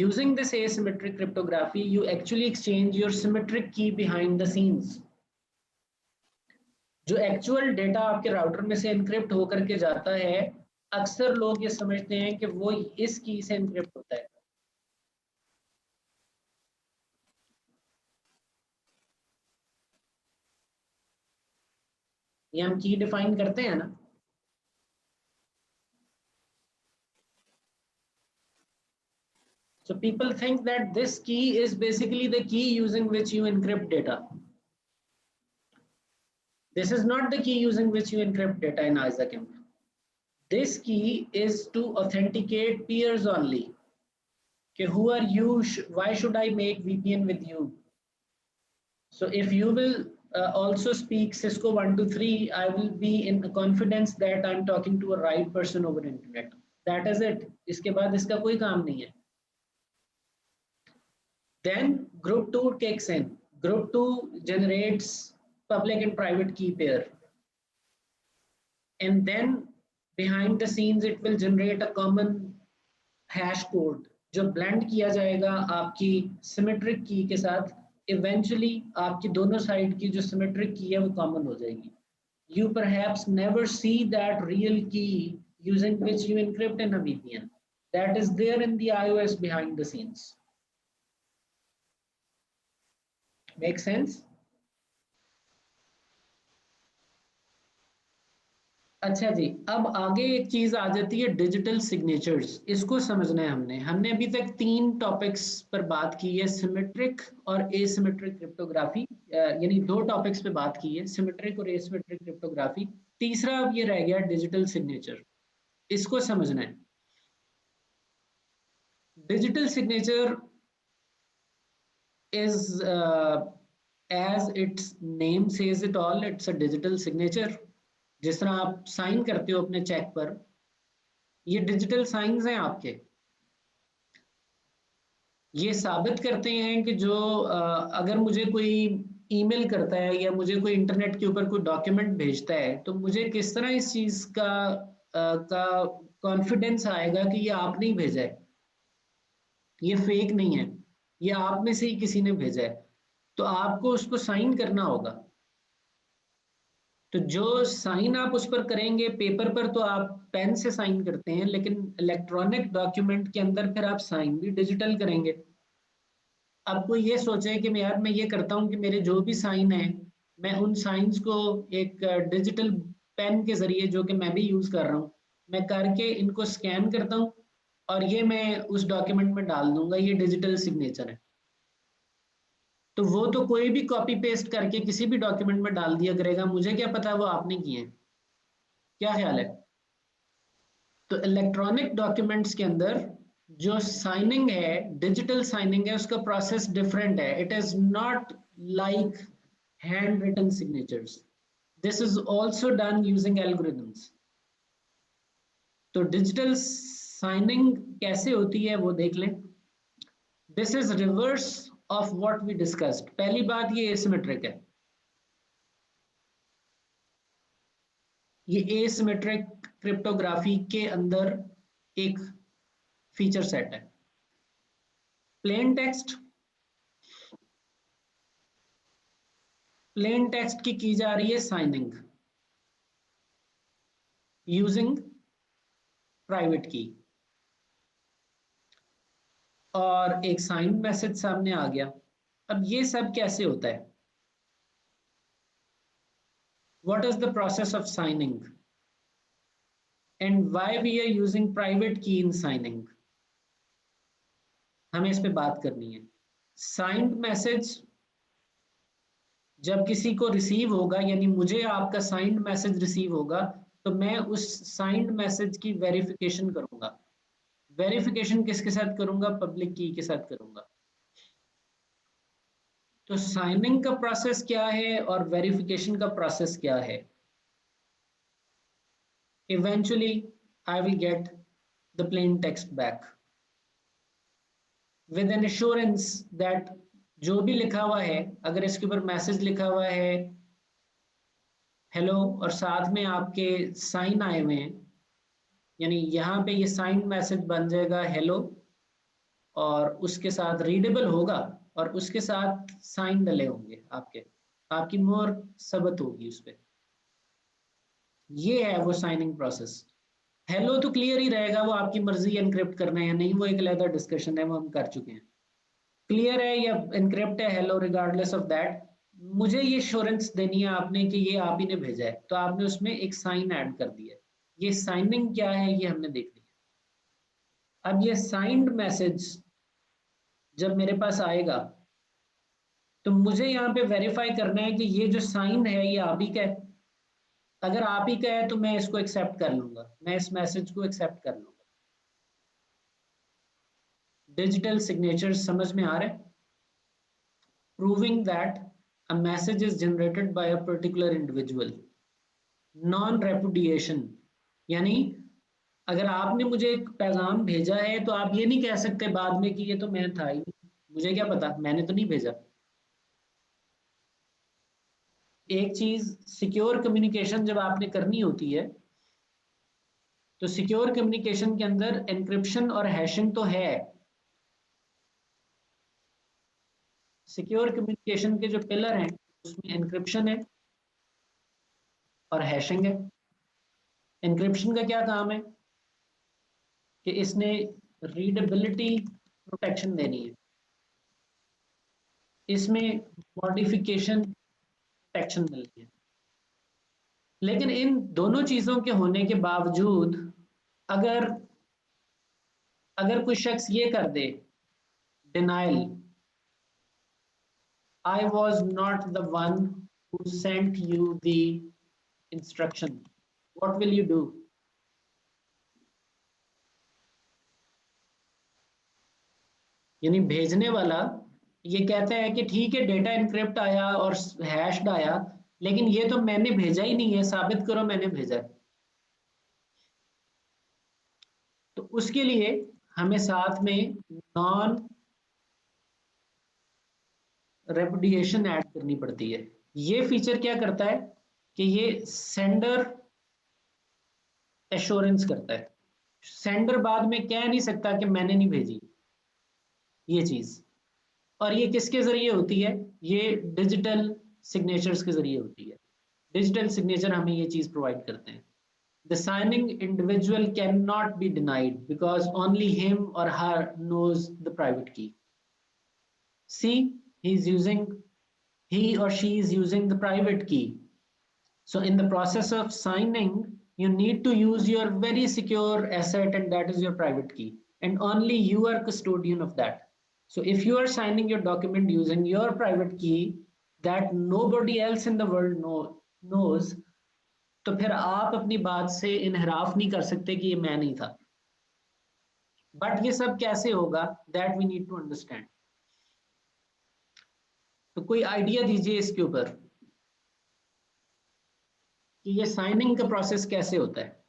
using this asymmetric cryptography, you actually exchange your symmetric key behind the scenes. जो actual data आपके router में से encrypt होकर के जाता है, अक्सर लोग ये समझते हैं कि वो इस की से एनक्रिप्ट होता है। ये हम की डिफाइन करते हैं ना, so people think that this key is basically the key using which you encrypt data. This is not the key using which you encrypt data in ISACIMP. This key is to authenticate peers only. Okay, who are you? Why should I make VPN with you? So if you will also speak Cisco 123, I will be in confidence that I'm talking to a right person over internet. That is it. इसके बाद इसका कोई काम नहीं है. Then group 2 kicks in. Group 2 generates public and private key pair. And then behind the scenes, it will generate a common hash code जो blend किया जाएगा आपकी symmetric key के साथ. Eventually आपकी दोनों side की जो symmetric key है वो common हो जाएगी. You perhaps never see that real key using which you encrypt in a VPN. That is there in the iOS behind the scenes. Make sense? अच्छा जी, अब आगे एक चीज आ जाती है डिजिटल सिग्नेचर्स. इसको समझना है हमने अभी तक 3 टॉपिक्स पर बात की है, सिमेट्रिक और एसिमेट्रिक क्रिप्टोग्राफी, यानी 2 टॉपिक्स पे बात की है, सिमेट्रिक और एसिमेट्रिक क्रिप्टोग्राफी. तीसरा अब ये रह गया डिजिटल सिग्नेचर. इसको समझना है. Digital signature is as its name says it all, it's a digital signature. जिस तरह आप साइन करते हो अपने चेक पर, ये डिजिटल साइंस हैं आपके. ये साबित करते हैं कि जो अगर मुझे कोई ईमेल करता है या मुझे कोई इंटरनेट के ऊपर कोई डॉक्यूमेंट भेजता है, तो मुझे किस तरह इस चीज का कॉन्फिडेंस आएगा कि ये आपने ही भेजा है, ये फेक नहीं है, ये आप में से ही किसी ने भेजा है. तो आपको उसको साइन करना होगा. तो जो साइन आप उस पर करेंगे पेपर पर, तो आप पेन से साइन करते हैं, लेकिन इलेक्ट्रॉनिक डॉक्यूमेंट के अंदर फिर आप साइन भी डिजिटल करेंगे. अब कोई ये सोचे कि मैं ये करता हूं कि मेरे जो भी साइन है, मैं उन साइंस को एक डिजिटल पेन के जरिए, जो कि मैं भी यूज कर रहा हूं, मैं करके इनको स्कैन करता हूं और ये मैं उस डॉक्यूमेंट में डाल दूंगा, ये डिजिटल सिग्नेचर है. तो वो तो कोई भी कॉपी पेस्ट करके किसी भी डॉक्यूमेंट में डाल दिया करेगा, मुझे क्या पता वो आपने किए हैं. क्या ख्याल है? तो इलेक्ट्रॉनिक डॉक्यूमेंट्स के अंदर जो साइनिंग है, डिजिटल साइनिंग है, उसका प्रोसेस डिफरेंट है. It is not like hand written signatures. This is also done using algorithms. तो डिजिटल साइनिंग कैसे होती है वो देख लें. This is reverse of what we discussed. पहली बात, ये asymmetric है. ये asymmetric क्रिप्टोग्राफी के अंदर एक फीचर सेट है. प्लेन टेक्स्ट की जा रही है साइनिंग यूजिंग प्राइवेट की, और एक साइंड मैसेज सामने आ गया. अब ये सब कैसे होता है? What is the process of signing and why we are using private key in signing? हमें इस पे बात करनी है. साइंड मैसेज जब किसी को रिसीव होगा, यानी मुझे आपका साइंड मैसेज रिसीव होगा, तो मैं उस साइंड मैसेज की वेरिफिकेशन करूंगा. वेरिफिकेशन किसके साथ करूंगा? पब्लिक की के साथ करूंगा. तो साइनिंग का प्रोसेस क्या है और वेरिफिकेशन का प्रोसेस क्या है? Eventually I will get the plain text back with N assurance that जो भी लिखा हुआ है, अगर इसके ऊपर मैसेज लिखा हुआ है हेलो और साथ में आपके साइन आए हुए हैं, यानी यहाँ पे ये साइन मैसेज बन जाएगा हेलो, और उसके साथ रीडेबल होगा और उसके साथ साइन डले होंगे आपकी मोर सबत होगी उस पर। ये है वो साइनिंग प्रोसेस। हेलो तो क्लियर ही रहेगा, वो आपकी मर्जी एनक्रिप्ट करना है या नहीं, वो एक अलग डिस्कशन है, वो हम कर चुके हैं। क्लियर है या एनक्रिप्ट है हेलो, रिगार्डलेस ऑफ दैट मुझे ये श्योरेंस देनी है आपने कि ये आप ही ने भेजा है, तो आपने उसमें एक साइन ऐड कर दिया है। ये साइनिंग क्या है ये हमने देख लिया। अब ये साइंड मैसेज जब मेरे पास आएगा तो मुझे यहाँ पे वेरीफाई करना है कि ये जो साइन है ये आप ही का है। अगर आप ही का है तो मैं इसको एक्सेप्ट कर लूंगा, मैं इस मैसेज को एक्सेप्ट कर लूंगा। डिजिटल सिग्नेचर समझ में आ रहा है? Proving that a message is generated by a particular individual. Non repudiation यानी अगर आपने मुझे एक पैगाम भेजा है तो आप ये नहीं कह सकते बाद में कि ये तो मैं था ही नहीं, मुझे क्या पता, मैंने तो नहीं भेजा। एक चीज सिक्योर कम्युनिकेशन जब आपने करनी होती है तो सिक्योर कम्युनिकेशन के अंदर एन्क्रिप्शन और हैशिंग तो है। सिक्योर कम्युनिकेशन के जो पिलर हैं उसमें एन्क्रिप्शन है और हैशिंग है। एन्क्रिप्शन का क्या काम है कि इसने रीडेबिलिटी प्रोटेक्शन देनी है, इसमें मॉडिफिकेशन प्रोटेक्शन मिलती है। लेकिन इन दोनों चीजों के होने के बावजूद अगर अगर कोई शख्स ये कर दे denial, I was not the one who sent you the instruction, what will you do? यानी भेजने वाला ये कहता है कि ठीक है डेटा इनक्रिप्ट आया और हैश्ड आया, लेकिन ये तो मैंने भेजा ही नहीं है, साबित करो मैंने भेजा। तो उसके लिए हमें साथ में नॉन रेपुडिएशन ऐड करनी पड़ती है। ये फीचर क्या करता है कि ये सेंडर एश्योरेंस करता है। सेंडर बाद में कह नहीं सकता कि मैंने नहीं भेजी ये चीज। और ये किसके जरिए होती है? ये डिजिटल सिग्नेचर्स के जरिए होती है। डिजिटल सिग्नेचर हमें ये चीज प्रोवाइड करते हैं। The signing individual cannot be denied because only him or her knows the private key. See, he or she is using the private key. So in the process of signing, you need to use your very secure asset, and that is your private key. And only you are custodian of that. So if you are signing your document using your private key that nobody else in the world knows, तो फिर आप अपनी बात से इनहराफ नहीं कर सकते कि ये मैं नहीं था। बट ये सब कैसे होगा, that we need to understand. तो कोई आइडिया दीजिए इसके ऊपर कि ये साइनिंग का प्रोसेस कैसे होता है।